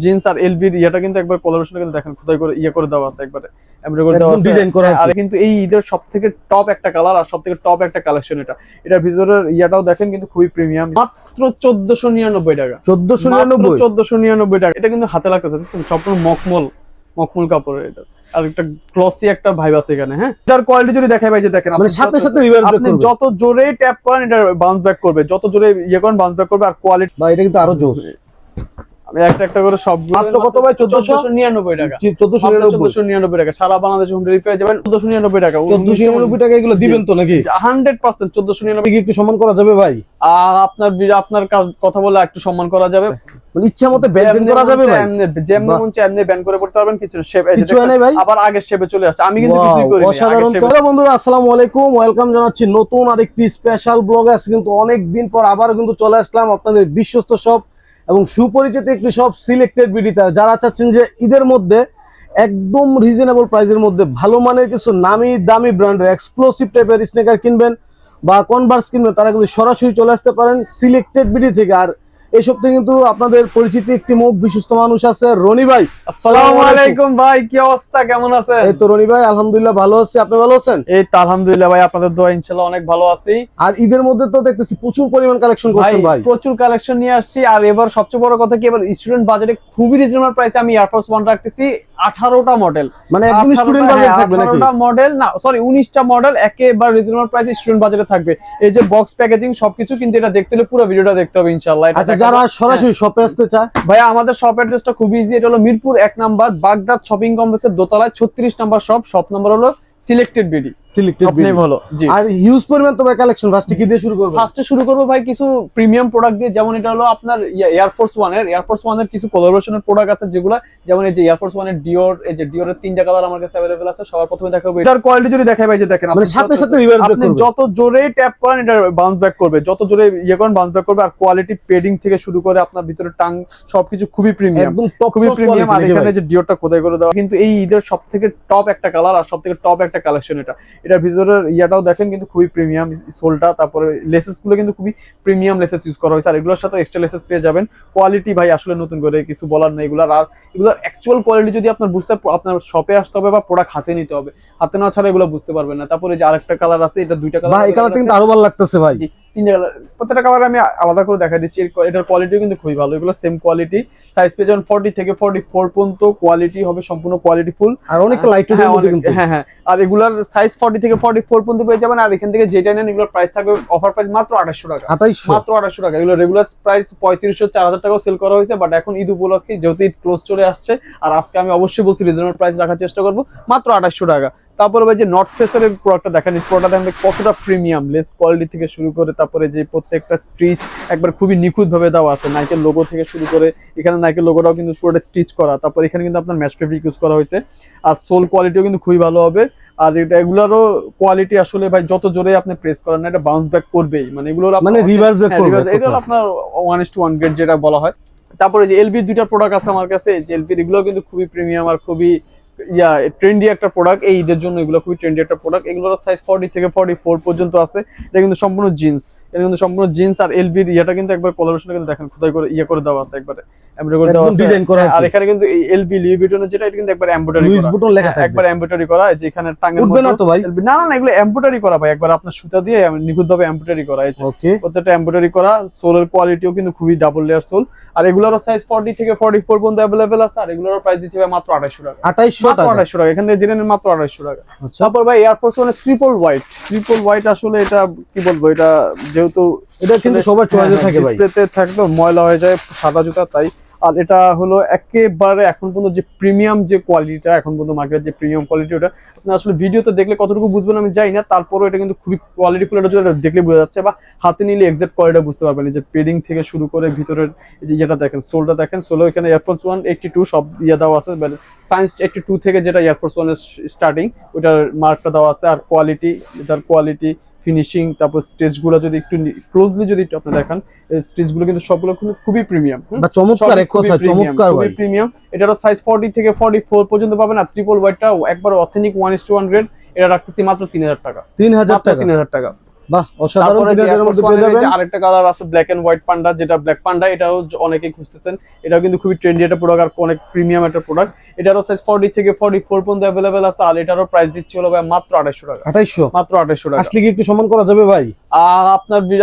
Jeans আর এলবির ইয়েটা কিন্তু একবার কোলাবোরেশন কিন্তু দেখেন খোদাই করে ইয়ে করে দেওয়া আছে, একবারে এমব্রয়ডারি করে দেওয়া আছে, ডিজাইন করা। আর কিন্তু এই ঈদের সবথেকে টপ একটা কালার আর সবথেকে টপ একটা কালেকশন এটা। এটার ভিতরের ইয়াটাও দেখেন কিন্তু খুবই প্রিমিয়াম, মাত্র 1499 টাকা। 1499 টাকা। এটা কিন্তু হাতে লাগতেছে, দেখছেন সম্পূর্ণ মখমল কাপড়ের এটা। আর একটা গ্লসি একটা ভাইব আছে এখানে। হ্যাঁ, এটার কোয়ালিটি যদি দেখাই ভাই, যে দেখেন মানে সাথে সাথে রিভার্স ব্যাক আপনি করবে, যত জোরে ট্যাপ করেন এটা বাউন্স ব্যাক করবে, যত জোরে ইয়ে করেন বাউন্স ব্যাক করবে। আর কোয়ালিটি ভাই এটা কিন্তু আরো জোস। আমি একটা করে সব মাত্র কত ভাই? 1499 টাকা। 1499 টাকা সারা বাংলাদেশে হোম ডেলিভারি পেয়ে যাবেন 1499 টাকা। 1499 টাকা এগুলো দিবেন তো নাকি? 100% 1499 কি একটু সম্মান করা যাবে ভাই? আপনার কথা বলে একটু সম্মান করা যাবে, মানে ইচ্ছা মতো ব্যান্ড করা যাবে ভাই, যেমন মন চায় এমনি ব্যান্ড করে পড়তে পারবেন, কিছু শেপ নাই ভাই। আবার আগের শেপে চলে আসছে। আমি কিন্তু কিছুই করিনি। অসাধারণ। তো বন্ধুরা আসসালামু আলাইকুম, ওয়েলকাম জানাচ্ছি নতুন আরেকটি স্পেশাল ব্লগে। আছে কিন্তু অনেক দিন পর আবার কিন্তু চলে আসলাম আপনাদের বিশ্বস্ত সব এবং সুপরিচিত একটি সব সিলেক্টেড বিডিতে। যারা চাচ্ছেন যে ঈদের মধ্যে একদম রিজনেবল প্রাইসের মধ্যে ভালো মানের কিছু নামি দামি ব্র্যান্ডের এক্সক্লুসিভ টাইপের স্নেকার কিনবেন বা কনভার্স কিনবেন, তারা কিন্তু সরাসরি চলে আসতে পারেন সিলেক্টেড বিডি থেকে। আর এই সপ্তাহে কিন্তু আপনাদের পরিচিত একটি মুখ, বিশ্বস্ত মানুষ আছে, রনি ভাই। আসসালামু আলাইকুম ভাই, কি অবস্থা, কেমন আছেন? এই তো রনি ভাই, আলহামদুলিল্লাহ ভালো আছি, আপনি ভালো আছেন? এই তো আলহামদুলিল্লাহ ভাই, আপনাদের দোয়া ইনশাআল্লাহ অনেক ভালো আছি। আর ঈদের মধ্যে তো দেখতেছি প্রচুর পরিমাণ কালেকশন করছেন ভাই। প্রচুর কালেকশন নিয়ে আসছি। আর এবার সবচেয়ে বড় কথা কি, এবার স্টুডেন্ট বাজেটে খুবই রিজনেবল প্রাইসে আমি এয়ারফোর্স 1 রাখতেছি 18টা মডেল। মানে একদম স্টুডেন্ট বাজেট থাকবে নাকি? 18টা মডেল না, সরি 19টা মডেল একেবারে রিজনেবল প্রাইসে স্টুডেন্ট বাজেটে থাকবে। এই যে বক্স প্যাকেজিং সবকিছু, কিন্তু এটা দেখতে হলে পুরো ভিডিওটা দেখতে হবে ইনশাআল্লাহ। আচ্ছা, যারা সরাসরি শপে আসতে চায় ভাইয়া, আমাদের শপ অ্যাড্রেসটা খুব ইজি। এটা হলো মিরপুর 1 নাম্বার বাগদাদ শপিং কমপ্লেক্সের দোতলায় 36 নাম্বার শপ নাম্বার হলো সিলেক্টেড বিডি। আর হিউজ পরিমাণ তো ভাই কালেকশন। ফার্স্টে কি দিয়ে শুরু করব? ফার্স্টে শুরু করব ভাই কিছু প্রিমিয়াম প্রোডাক্ট দিয়ে। যেমন এটা হলো আপনার এয়ারফোর্স 1 এর কিছু কোলাবোরেশনের প্রোডাক্ট আছে যেগুলো, যেমন এই যে এয়ারফোর্স 1 এর ডিওর, এই যে ডিওরের 3টা কালার আমার কাছে अवेलेबल আছে। সবার প্রথমে দেখাবো এটার কোয়ালিটি যদি দেখাই ভাই, যে দেখেন মানে সাথে সাথে রিভার্স ব্যাক করবে, আপনি যত জোরে ট্যাপ করেন এটা বাউন্স ব্যাক করবে, যত জোরে ইয়ে করেন বাউন্স ব্যাক করবে। আর কোয়ালিটি পেডিং থেকে শুরু করে আপনার ভিতরে টাং সবকিছু খুবই প্রিমিয়াম, একদম খুবই প্রিমিয়াম। আর এখানে যে ডিওরটা খোদাই করে দেওয়া, কিন্তু এই ঈদের সবথেকে টপ একটা কালার আর সবথেকে টপ একটা কালেকশন এটা। এটার ভিতরের ইয়াটাও দেখেন কিন্তু খুবই প্রিমিয়াম, সোলটা, তারপরে লেসেস গুলো কিন্তু খুবই প্রিমিয়াম লেসেস ইউজ করা হয়েছে। আর এগুলোর সাথে এক্সট্রা লেসেস পেয়ে যাবেন। কোয়ালিটি ভাই আসলে নতুন করে কিছু বলার নেই এগুলার। আর এগুলোর অ্যাকচুয়াল কোয়ালিটি যদি আপনার বুঝতে, আপনার শপে আসতে হবে বা প্রোডাক্ট হাতে নিতে হবে, হাতে নেওয়া ছাড়া এগুলো বুঝতে পারবেন না। তারপরে যে আরেকটা কালার আছে, এটা 2টা কালার। ভাই এই কালারটা কিন্তু আরো ভালো লাগতেছে ভাই। 3টা কালার, প্রত্যেকটা কালার আমি আলাদা করে দেখা দিচ্ছি। এটার কোয়ালিটিও কিন্তু খুবই ভালো, এগুলো সেম কোয়ালিটি। সাইজ পেয়ে যাবেন 40 থেকে 44 পর্যন্ত কোয়ালিটি হবে, সম্পূর্ণ কোয়ালিটি ফুল। আর অনেকটা লাইট ওয়েটের মধ্যে কিন্তু। হ্যাঁ, আর এগুলার সাইজ 40 থেকে 44 পর্যন্ত পেয়ে যাবেন। আর এখান থেকে যেটা নেন এগুলোর প্রাইস থাকবে অফার প্রাইস মাত্র 2800 টাকা। মাত্র 2800 টাকা। এগুলো রেগুলার প্রাইস 3500 4000 টাকাও সেল করা হয়েছে, বাট এখন ঈদ উপলক্ষে যেহেতু ঈদ ক্লোজ চলে আসছে, আর আজকে আমি অবশ্যই বলছি রিজনেবল প্রাইস রাখার চেষ্টা করব, মাত্র 2800 টাকা। তারপরে ভাই যে নর্থ ফেসের প্রোডাক্টটা দেখেন, এই প্রোডাক্টটা দেখেন কতটা প্রিমিয়াম, লেস কোয়ালিটি থেকে শুরু করে, তারপরে যে প্রত্যেকটা স্টিচ একবার খুবই নিখুঁত ভাবে দেওয়া আছে। নাইকের লোগো থেকে শুরু করে, এখানে নাইকের লোগোটাও কিন্তু পুরোটা স্টিচ করা। তারপর এখানে কিন্তু আপনার ম্যাশ ফেব্রিক ইউজ করা হয়েছে। আর সোল কোয়ালিটিও কিন্তু খুবই ভালো হবে। আর এগুলারও কোয়ালিটি আসলে ভাই যত জোরে আপনি প্রেস করেন না, এটা বাউন্স ব্যাক করবেই। মানে এগুলো মানে রিভার্স ব্যাক করবে। এটা হলো আপনার 1:1 গ্রেড যেটা বলা হয়। তারপরে যে এলবি 2টা প্রোডাক্ট আছে আমার কাছে, যে এলবি এগুলো কিন্তু খুবই প্রিমিয়াম আর খুবই ট্রেন্ডি একটা প্রোডাক্ট। এই ঈদের জন্য এগুলো খুবই ট্রেন্ডি একটা প্রোডাক্ট। এগুলোর সাইজ 40 থেকে 44 পর্যন্ত আছে। এটা কিন্তু সম্পূর্ণ জিন্স, এটা কিন্তু সম্পূর্ণ জিন্স। আর এলবির ইয়াটা কিন্তু একবার কোলাবোরেশন কিন্তু দেখেন খোদাই করে ইয়ে করে দেওয়া আছে, একবারে এমব্রয়ডারি করে দেওয়া আছে, ডিজাইন করা। আর এখানে কিন্তু এই এলবি লুই ভিটনের যেটা, এটা কিন্তু একবার এমব্রয়ডারি করা, বুটন লেখা থাকবে, একবার এমব্রয়ডারি করা। এই যে এখানে টাঙ্গের মধ্যে না তো ভাই, না এগুলো এমব্রয়ডারি করা ভাই, একবার আপনার সুতা দিয়ে নিখুঁতভাবে এমব্রয়ডারি করা আছে। ওকে, প্রত্যেকটা এমব্রয়ডারি করা। সোলের কোয়ালিটিও কিন্তু খুবই ডাবল লেয়ার সোল। আর এগুলোর সাইজ 40 থেকে 44 পর্যন্ত अवेलेबल আছে। আর এগুলোর প্রাইস দিচ্ছি ভাই মাত্র 2800 টাকা। 2800 টাকা। এখান থেকে জেনে নেন মাত্র 2800 টাকা। তারপর ভাই এয়ারফোর্স 1 ট্রিপল হোয়াইট আসলে এটা কি বলবো, এটা যেহেতু এটা কিন্তু সবার চয়েসে থাকে ভাই, ডিসপ্লেতে থাকতো ময়লা হয়ে যায় সাদা জুতা, তাই। আর এটা হলো একেবারে এখন পর্যন্ত যে প্রিমিয়াম যে কোয়ালিটিটা, এখন পর্যন্ত মার্কেটের যে প্রিমিয়াম কোয়ালিটি, ওটা আপনি আসলে ভিডিওতে দেখলে কতটুকু বুঝবেন আমি জানি না, তারপরেও এটা কিন্তু খুবই কোয়ালিটিফুল। এটা যদি দেখলে বোঝা যাচ্ছে, বা হাতে নিলে এক্সাক্ট কোয়ালিটিটা বুঝতে পারবেন। যে পেডিং থেকে শুরু করে ভিতরের যে যেটা দেখেন, সোলটা দেখেন, সোলো এখানে এয়ারফোর্স 1 82 সব ইয়ে দেওয়া আছে। সায়েন্স 82 থেকে যেটা এয়ারফোর্স 1 এর স্টার্টিং, ওটার মার্কটা দেওয়া আছে। আর কোয়ালিটি, এটার কোয়ালিটি, ফিনিশিং, তারপর স্টেজগুলো যদি একটু ক্লোজলি যদি আপনি দেখেন, এই স্টেজগুলো কিন্তু সবগুলো খুবই প্রিমিয়াম, বা চমৎকার, এক কথা চমৎকার ভাই, প্রিমিয়াম। এটারও সাইজ 40 থেকে 44 পর্যন্ত পাবেন। আর ট্রিপল হোয়াইটটা একবার অথেন্টিক 1:1 গ্রেড, এটা রাখতেছি মাত্র 3000 টাকা। 3000 টাকা। 3000 টাকা। বাহ, অসাধারণ। তারপরে যে 3000 এর মধ্যে পেয়ে যাবেন। আরেকটা কালার আছে ব্ল্যাক এন্ড হোয়াইট পান্ডা, যেটা ব্ল্যাক পান্ডা, এটাও অনেকেই খুঁজতেছেন। এটাও কিন্তু খুবই ট্রেন্ডি একটা প্রোডাক্ট আর অনেক প্রিমিয়াম একটা প্রোডাক্ট। এটারও সাইজ 40 থেকে 44 পর্যন্ত अवेलेबल আছে। আর এটারও প্রাইস দিচ্ছি হলো ভাই মাত্র 2800 টাকা। 2800 মাত্র 2800 টাকা। আসলে কি একটু সম্মান করা যাবে ভাই?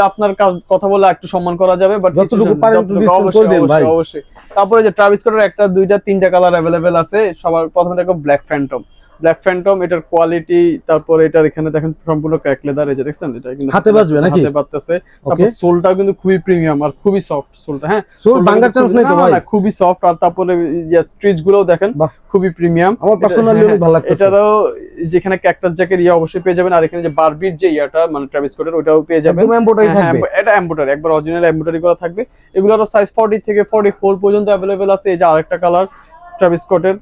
আপনার কথা বলে একটু সম্মান করা যাবে, বাট যতটুকু পারেন একটু ডিসকাউন্ট করে দেন ভাই। অবশ্যই। তারপরে যে ট্রাভিস স্কটের একটা দুইটা তিনটা কালার अवेलेबल আছে। সবার প্রথমে দেখো ব্ল্যাক ফ্যান্টম। ব্ল্যাক ফ্যান্টম, এটার কোয়ালিটি, তারপরে এটার এখানে দেখেন সম্পূর্ণ ক্র্যাক লেদার, এই যে দেখছেন এটা কিন্তু হাতে বাজবে নাকি? হাতে বাজতেছে। তারপর সোলটাও কিন্তু খুবই প্রিমিয়াম আর খুবই সফট সোলটা। হ্যাঁ, সোল ভাঙার চান্স নাই তো ভাই? না, খুবই সফট। আর তারপরে স্ট্রিচ গুলোও দেখেন খুবই প্রিমিয়াম। আমার পার্সোনালি অনেক ভালো লাগছে। এটারও যেখানে ক্যাকটাস জ্যাকের অবশ্যই পেয়ে যাবেন। আর এখানে যে বারবির যে ইয়াটা মানে ট্রাভিস স্কটের, ওটাও পেয়ে যাবেন। একদম এমব্রয়ডারি থাকবে। এটা এমব্রয়ডারি, একবার অরিজিনাল এমব্রয়ডারি করা থাকবে। এগুলোরও সাইজ 40 থেকে 44 পর্যন্ত अवेलेबल আছে। এই যে আরেকটা কালার ট্রাভিস স্কটের,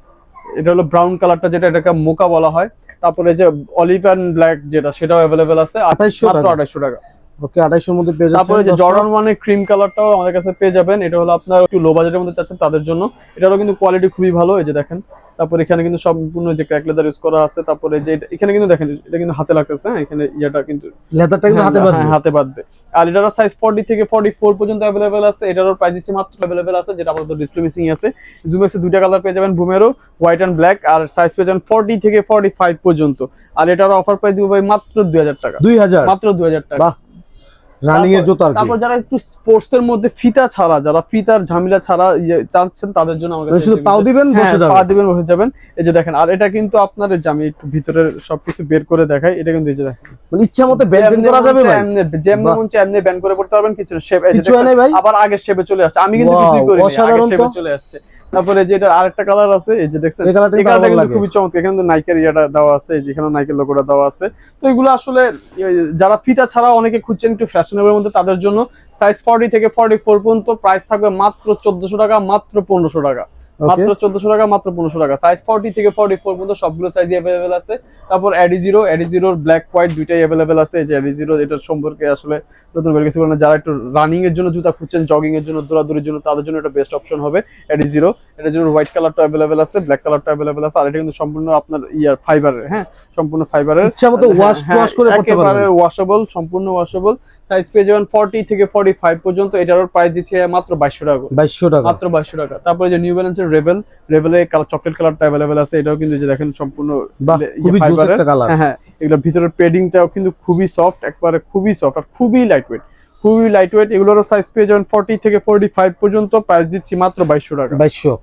এটা হলো ব্রাউন কালারটা, যেটা এটাকে মোকা বলা হয়। তারপরে যে অলিভ এন্ড ব্ল্যাক যেটা, সেটাও अवेलेबल আছে 2800 টাকা। ওকে, 2800 এর মধ্যে পেয়ে যাচ্ছেন। তারপরে যে জর্ডান 1 এর ক্রিম কালারটাও আমাদের কাছে পেয়ে যাবেন। এটা হলো আপনার একটু লো বাজেটের মধ্যে চাচ্ছেন তাদের জন্য। এটারও কিন্তু কোয়ালিটি খুবই ভালো, এই যে দেখেন। তারপরে এখানে কিন্তু সম্পূর্ণ যে ক্র্যাক লেদার ইউজ করা আছে। তারপরে যে এখানে কিন্তু দেখেন এটা কিন্তু হাতে লাগতেছে। হ্যাঁ, এখানে ইয়াটা কিন্তু লেদারটা কিন্তু হাতে বাজবে। হাতে বাঁধবে। আর এটারও সাইজ 40 থেকে 44 পর্যন্ত अवेलेबल আছে। এটারও প্রাইস দিচ্ছে মাত্র अवेलेबल আছে, যেটা আমাদের ডিসপ্লে মিসিং আছে। জুমেক্সে দুইটা কালার পেয়ে যাবেন, বুমেরও হোয়াইট এন্ড ব্ল্যাক। আর সাইজ পেয়ে যাবেন 40 থেকে 45 পর্যন্ত। আর এটারও অফার প্রাইস দিব ভাই মাত্র 2000 টাকা। 2000 মাত্র 2000 টাকা। বাহ, রানিং এর জুতা। তারপর যারা একটু স্পোর্টস এর মধ্যে ফিতা ছাড়া, যারা ফিতার ঝামেলা ছাড়া চাচ্ছেন, তাদের জন্য আমার কাছে শুধু পাও দিবেন বসে যাবেন। পা দিবেন বসে যাবেন। এই যে দেখেন। আর এটা কিন্তু আপনার যে আমি একটু ভিতরের সবকিছু বের করে দেখাই, এটা কিন্তু এই যে দেখেন ইচ্ছা মতো ব্যান্ড করা যাবে ভাই। যেমন মন চায় এমনি ব্যান্ড করে পড়তে পারবেন, কিছু শেপ এই যে ভাই আবার আগের শেপে চলে আসছে। আমি কিন্তু কিছুই করিনি, আগের শেপে চলে আসছে। তারপরে যে এটা আরেকটা কালার আছে, এই যে দেখছেন, এই কালারটা কিন্তু খুবই চমৎকার। এখানে তো নাইকের ইয়াটা দেওয়া আছে, এই যে এখানে নাইকের লোগোটা দেওয়া আছে। তো এগুলো আসলে যারা ফিতা ছাড়া অনেকে খুঁজছেন একটু ফ্যাশনেবলের মধ্যে, তাদের জন্য সাইজ 40 থেকে 44 পর্যন্ত। প্রাইস থাকবে মাত্র 1400 টাকা, মাত্র 1500 টাকা। মাত্র 1400 টাকা, মাত্র 1500 টাকা। সাইজ 40 থেকে 44 পর্যন্ত সবগুলো সাইজই अवेलेबल আছে। তারপর এডিজিরোর ব্ল্যাক হোয়াইট দুইটাই अवेलेबल আছে। এই যে এডিজিরো, এটার সম্পর্কে আসলে নতুন করে কিছু বলতে, যারা একটু রানিং এর জন্য জুতা খুঁজছেন, জগিং এর জন্য, দৌড়াদৌড়ির জন্য, তাদের জন্য এটা বেস্ট অপশন হবে এডিজিরোর হোয়াইট কালারটা अवेलेबल আছে, ব্ল্যাক কালারটা अवेलेबल আছে। আর এটা কিন্তু সম্পূর্ণ আপনার ইয়ার ফাইবারের, হ্যাঁ, সম্পূর্ণ ফাইবারের। ইচ্ছা মতো ওয়াশ করে পড়তে পারবেন, একেবারে ওয়াশেবল, সম্পূর্ণ ওয়াশেবল। সাইজ পেয়ে যাবেন 40 থেকে 45 পর্যন্ত। এটারও প্রাইস দিচ্ছে মাত্র 2200 টাকা। 2200 টাকা, মাত্র 2200 টাকা। তারপরে যে নিউ ব্যালেন্সের রেবেলের কালার চকলেট কালারটা अवेलेबल আছে। এটাও কিন্তু যে দেখেন সম্পূর্ণ খুবই জোস একটা কালার। হ্যাঁ, এগুলোর ভিতরের পেডিংটাও কিন্তু খুবই সফট, একবারে খুবই সফট আর খুবই লাইটওয়েট, খুবই লাইটওয়েট। এগুলোর সাইজ পেয়ে যাবেন 40 থেকে 45 পর্যন্ত। প্রাইস দিচ্ছি মাত্র 2200 টাকা। 2200।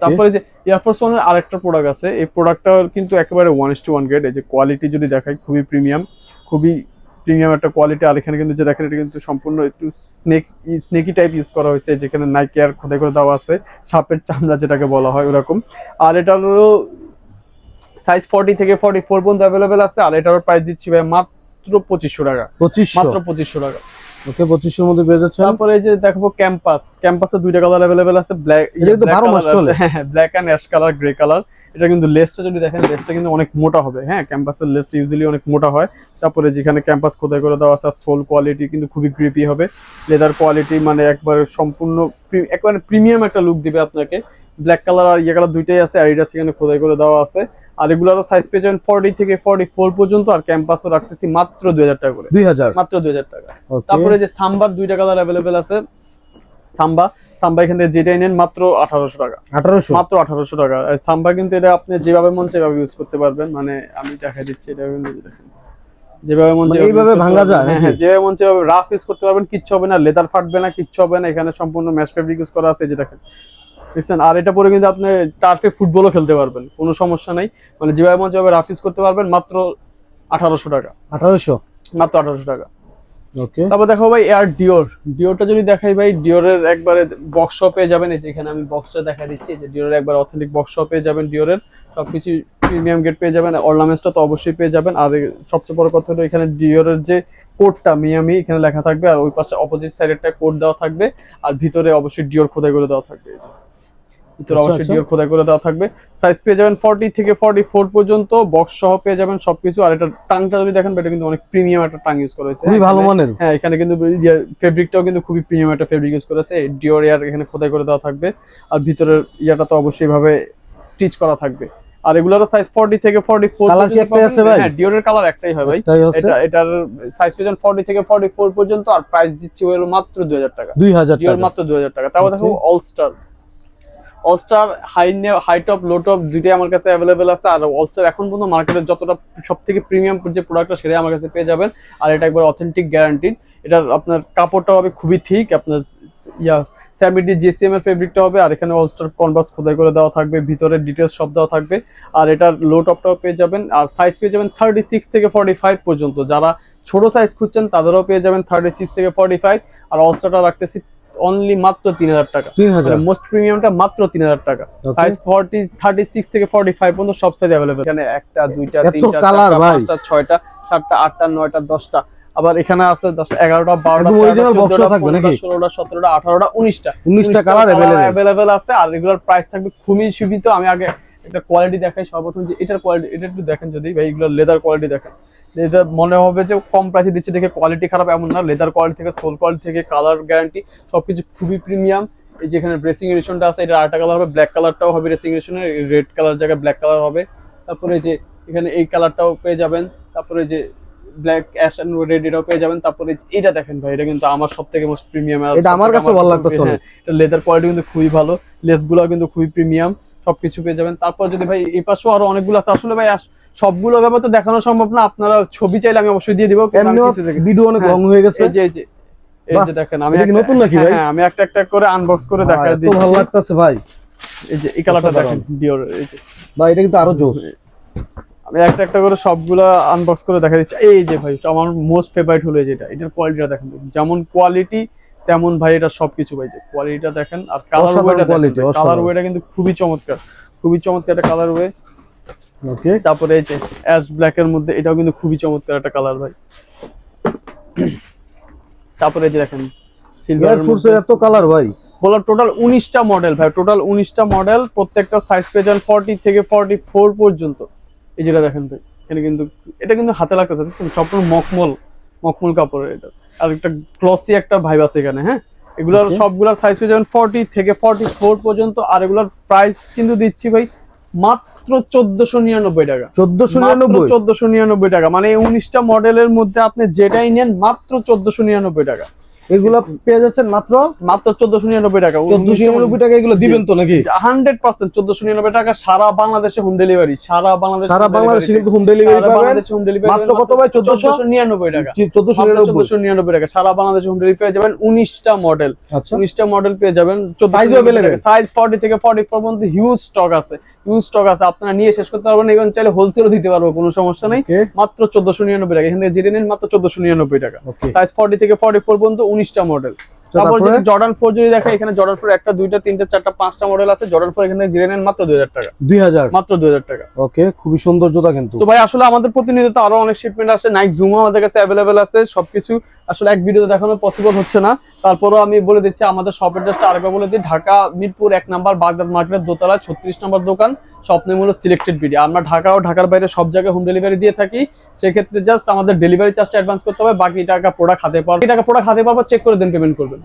তারপরে যে এয়ারফোর্স ওয়ানের আরেকটা প্রোডাক্ট আছে। এই প্রোডাক্টটা কিন্তু একেবারে 1:1 গ্রেড। এই যে কোয়ালিটি যদি দেখাই, খুবই প্রিমিয়াম, খুবই প্রিমিয়াম একটা কোয়ালিটি। আর এখানে কিন্তু যে দেখেন, এটা কিন্তু সম্পূর্ণ একটু স্নেকি টাইপ ইউজ করা হয়েছে। যেখানে নাইকি আর খোদাই করে দেওয়া আছে, সাপের চামড়া যেটাকে বলা হয় ওরকম। আর এটারও সাইজ 40 থেকে 44 পর্যন্ত अवेलेबल আছে। আর এটার প্রাইস দিচ্ছি ভাই মাত্র 2500 টাকা। 2500, মাত্র 2500 টাকা। ওকে, 2500 এর মধ্যে পেয়ে যাচ্ছেন। তারপরে এই যে দেখো ক্যাম্পাসের দুইটা কালার अवेलेबल আছে, ব্ল্যাক, এটা কিন্তু 12 মাস চলে। হ্যাঁ, black and ash colour, grey colour. এটা কিন্তু লেসটা যদি দেখেন, লেসটা কিন্তু অনেক মোটা হবে। হ্যাঁ, ক্যাম্পাসের লেসটা ইউজুয়ালি অনেক মোটা হয়। তারপরে যেখানে ক্যাম্পাস খোদাই করে দেওয়া আছে, সোল কোয়ালিটি কিন্তু খুবই গ্রিপি হবে। লেদার কোয়ালিটি মানে একবারে সম্পূর্ণ একবারে প্রিমিয়াম একটা লুক দিবে আপনাকে। ব্ল্যাক কালার আর ইয়ে কালার দুইটাই আছে। আর এটা সেখানে খোদাই করে দেওয়া আছে। আর এগুলোরও সাইজ পেয়ে যাবেন 40 থেকে 44 পর্যন্ত। আর ক্যাম্পাসও রাখতেছি মাত্র 2000 টাকা করে। 2000, মাত্র 2000 টাকা। তারপরে যে সাম্বার দুইটা কালার अवेलेबल আছে। সাম্বা এখান থেকে যেটাই নেন মাত্র 1800 টাকা। 1800, মাত্র 1800 টাকা। সাম্বা কিন্তু এটা আপনি যেভাবে মন সেভাবে ইউজ করতে পারবেন। মানে আমি দেখাই দিচ্ছি, এটা কিন্তু দেখেন, যেভাবে মন মানে এইভাবে ভাঙা যায়। হ্যাঁ, যেভাবে মন সেভাবে রাফ ইউজ করতে পারবেন, কিচ্ছু হবে না, লেদার ফাটবে না, কিচ্ছু হবে না। এখানে সম্পূর্ণ ম্যাশ ফেব্রিক ইউজ করা আছে, এই যে দেখেন, দেখছেন। আর এটা পরে কিন্তু আপনি টার্ফে ফুটবলও খেলতে পারবেন, কোনো সমস্যা নাই। মানে যেভাবে মন সেভাবে রাফ ইউজ করতে পারবেন। মাত্র 1800 টাকা। 1800, মাত্র 1800 টাকা। ওকে। তারপর দেখো ভাই এয়ার ডিওরটা যদি দেখাই ভাই, ডিওরের একবারে বক্স শপ পেয়ে যাবেন। এই যে এখানে আমি বক্সটা দেখা দিচ্ছি, যে ডিওরের একবার অথেন্টিক বক্স শপ পেয়ে যাবেন। ডিওরের সবকিছু প্রিমিয়াম গেট পেয়ে যাবেন। অর্নামেন্টসটা তো অবশ্যই পেয়ে যাবেন। আর সবচেয়ে বড় কথা হলো, এখানে ডিওরের যে কোডটা মিয়ামি এখানে লেখা থাকবে। আর ওই পাশে অপোজিট সাইডেরটা কোড দেওয়া থাকবে। আর ভিতরে অবশ্যই ডিওর খোদাই করে দেওয়া থাকবে। এই যে ভিতরে অবশ্যই ডিওর খোদাই করে দেওয়া থাকবে। সাইজ পেয়ে যাবেন 40 থেকে 44 পর্যন্ত। বক্স সহ পেয়ে যাবেন সবকিছু। আর এটা টাংটা যদি দেখেন, এটা কিন্তু অনেক প্রিমিয়াম একটা টাং ইউজ করা হয়েছে, খুবই ভালো মানের। হ্যাঁ, এখানে কিন্তু ফেব্রিকটাও কিন্তু খুবই প্রিমিয়াম একটা ফেব্রিক ইউজ করেছে। ডিওর এয়ার এখানে খোদাই করে দেওয়া থাকবে। আর ভিতরের ইয়াটা তো অবশ্যই ভাবে স্টিচ করা থাকবে। আর এগুলোর সাইজ 40 থেকে 44 কালার কি একটাই আছে ভাই? হ্যাঁ, ডিওরের কালার একটাই হয় ভাই। এটার সাইজ পেয়েছেন 40 থেকে 44 পর্যন্ত, আর প্রাইস দিচ্ছি হলো মাত্র 2000 টাকা। 2000 ডিওর টাকা মাত্র 2000 টাকা। তারপর দেখো অলস্টার, অলস্টার হাই টপ লো টপ দুইটাই আমার কাছে অ্যাভেলেবেল আছে। আর অলস্টার এখন পর্যন্ত মার্কেটের যতটা সবথেকে প্রিমিয়াম যে প্রোডাক্টটা সেটাই আমার কাছে পেয়ে যাবেন। আর এটা একবার অথেন্টিক গ্যারান্টিড। এটার আপনার কাপড়টা হবে খুবই ঠিক, আপনার স্যামিডি জিসিএম এর ফেব্রিকটা হবে। আর এখানে অলস্টার কনভার্স খোদাই করে দেওয়া থাকবে, ভিতরে ডিটেলস সব দেওয়া থাকবে। আর এটার লো টপটাও পেয়ে যাবেন। আর সাইজ পেয়ে যাবেন 36 থেকে 45 পর্যন্ত। যারা ছোট সাইজ খুঁজছেন তাদেরও পেয়ে যাবেন 36 থেকে 45। আর অলস্টারটা রাখতেছি অনলি মাত্র 3000 টাকা। 3000 মোস্ট প্রিমিয়ামটা মাত্র 3000 টাকা। সাইজ 36 থেকে 45 পর্যন্ত সব সাইজ अवेलेबल। এখানে একটা দুইটা তিনটা চারটা পাঁচটা ছয়টা সাতটা আটটা নয়টা 10টা, আবার এখানে আছে 10টা 11টা 12টা 13টা 14টা 16টা 17টা 18টা 19টা কালার अवेलेबल আছে। আর রেগুলার প্রাইস থাকবে খুবই সীমিত। আমি আগে একটা কোয়ালিটি দেখাই সর্বপ্রথম, যে এটার কোয়ালিটি এটা একটু দেখেন যদি ভাই, এগুলো লেদার কোয়ালিটি দেখেন। এটা মনে হবে যে কম প্রাইসে দিচ্ছে দেখে কোয়ালিটি খারাপ, এমন না। লেদার কোয়ালিটি থেকে সোল কোয়ালিটি থেকে কালার গ্যারান্টি সবকিছু খুবই প্রিমিয়াম। এই যে এখানে ড্রেসিং এডিশনটা আছে, এটা আরেকটা কালার হবে, ব্ল্যাক কালারটাও হবে ড্রেসিং এডিশনে, রেড কালার জায়গায় ব্ল্যাক কালার হবে। তারপরে যে এখানে এই কালারটাও পেয়ে যাবেন। তারপরে যে ব্ল্যাক অ্যাশ এন্ড রেড এটাও পেয়ে যাবেন। তারপরে এটা দেখেন ভাই, এটা কিন্তু আমার সবথেকে মোস্ট প্রিমিয়াম। এটা আমার কাছে ভালো লাগতেছে। এটা লেদার কোয়ালিটি কিন্তু খুবই ভালো, লেসগুলো কিন্তু খুবই প্রিমিয়াম, সবকিছু পেয়ে যাবেন। তারপর যদি ভাই এই পাশেও আরো অনেকগুলো আছে, আসলে ভাই সবগুলো ব্যাপার তো দেখানো সম্ভব না। আপনারা ছবি চাইলে আমি অবশ্যই দিয়ে দিব। ভিডিও অনেক লং হয়ে গেছে। এই যে দেখেন, আমি নতুন নাকি ভাই? হ্যাঁ, আমি একটা একটা করে আনবক্স করে দেখাই দিচ্ছি। ভালো লাগতেছে ভাই। এই যে এই কালারটা দেখেন ডিওর, এই যে ভাই এটা কিন্তু আরো জোস। আমি একটা একটা করে সবগুলো আনবক্স করে দেখা দিচ্ছি। এই যে ভাই আমার মোস্ট ফেভারিট হলো যেটা, এটার কোয়ালিটিটা দেখেন, যেমন কোয়ালিটি তেমন ভাই এটা সবকিছু ভাই। যে কোয়ালিটিটা দেখেন আর কালার ওয়েটা দেখেন, কালার ওয়েটা কিন্তু খুবই চমৎকার, খুবই চমৎকার একটা কালার ওয়ে। ওকে, তারপরে এই যে অ্যাশ ব্ল্যাক এর মধ্যে এটাও কিন্তু খুবই চমৎকার একটা কালার ভাই। তারপরে এই যে দেখেন সিলভার ফোর্সের এত কালার ভাই, বলার টোটাল 19টা মডেল ভাই, টোটাল 19টা মডেল। প্রত্যেকটা সাইজ পেয়ে যান 40 থেকে 44 পর্যন্ত। এই যেটা দেখেন ভাই, এখানে কিন্তু এটা কিন্তু হাতে লাগতেছে, দেখছেন সম্পূর্ণ মখমল কাপড়ের। এটা আর একটা গ্লসি একটা ভাইব আছে এখানে। হ্যাঁ, এগুলোর সবগুলোর সাইজ পেয়ে যাবেন 40 থেকে 44 পর্যন্ত। আর এগুলোর প্রাইস কিন্তু দিচ্ছি ভাই মাত্র 1499 টাকা। 1499 টাকা, মানে 19টা মডেলের মধ্যে আপনি যেটাই নেন মাত্র 1499 টাকা। এগুলো পেয়ে যাচ্ছেন মাত্র 1499 টাকা। 1499 টাকা এগুলো দিবেন তো নাকি? 100% 1499 টাকা সারা বাংলাদেশে হোম ডেলিভারি। সারা বাংলাদেশে কিন্তু হোম ডেলিভারি পাবেন। মাত্র কত ভাই? 1499 টাকা। 1499 টাকা সারা বাংলাদেশে হোম ডেলিভারি পেয়ে যাবেন। 19টা মডেল, 19টা মডেল পেয়ে যাবেন। সাইজ 40 থেকে 44 পর্যন্ত হিউজ স্টক আছে, আপনারা নিয়ে শেষ করতে পারবেন। এবং চাইলে হোলসেলও দিতে পারবো, কোনো সমস্যা নাই। মাত্র 1499 টাকা, এখান থেকে জেনে নিন মাত্র 1499 টাকা। সাইজ 40 থেকে 44 পর্যন্ত 19টা মডেল। তারপর যদি জর্ডান 4 যদি দেখেন, এখানে জর্ডান 4 একটা দুইটা তিনটা চারটা 5টা মডেল আছে। জর্ডান 4 এখান থেকে জেনে নেন মাত্র 2000 টাকা। 2000 মাত্র 2000 টাকা। ওকে, খুবই সুন্দর জুতা কিন্তু। তো ভাই আসলে আমাদের প্রতিনিয়ত আরো অনেক শিপমেন্ট আসে, নাইক জুমো আমাদের কাছে अवेलेबल আছে। সবকিছু আসলে এক ভিডিওতে দেখানো পসিবল হচ্ছে না, তারপরেও আমি বলে দিচ্ছি আমাদের শপ অ্যাড্রেসটা আরেকবার বলে দিই। ঢাকা মিরপুর 1 নাম্বার বাগদাদ মার্কেটের দোতলা 36 নম্বর দোকান। শপ নেম হলো সিলেক্টেড বিডি। আমরা ঢাকা ও ঢাকার বাইরে সব জায়গায় হোম ডেলিভারি দিয়ে থাকি। সেক্ষেত্রে জাস্ট আমাদের ডেলিভারি চার্জটা অ্যাডভান্স করতে হবে, বাকি টাকা প্রোডাক্ট হাতে পাওয়ার চেক করে দেন পেমেন্ট করবেন।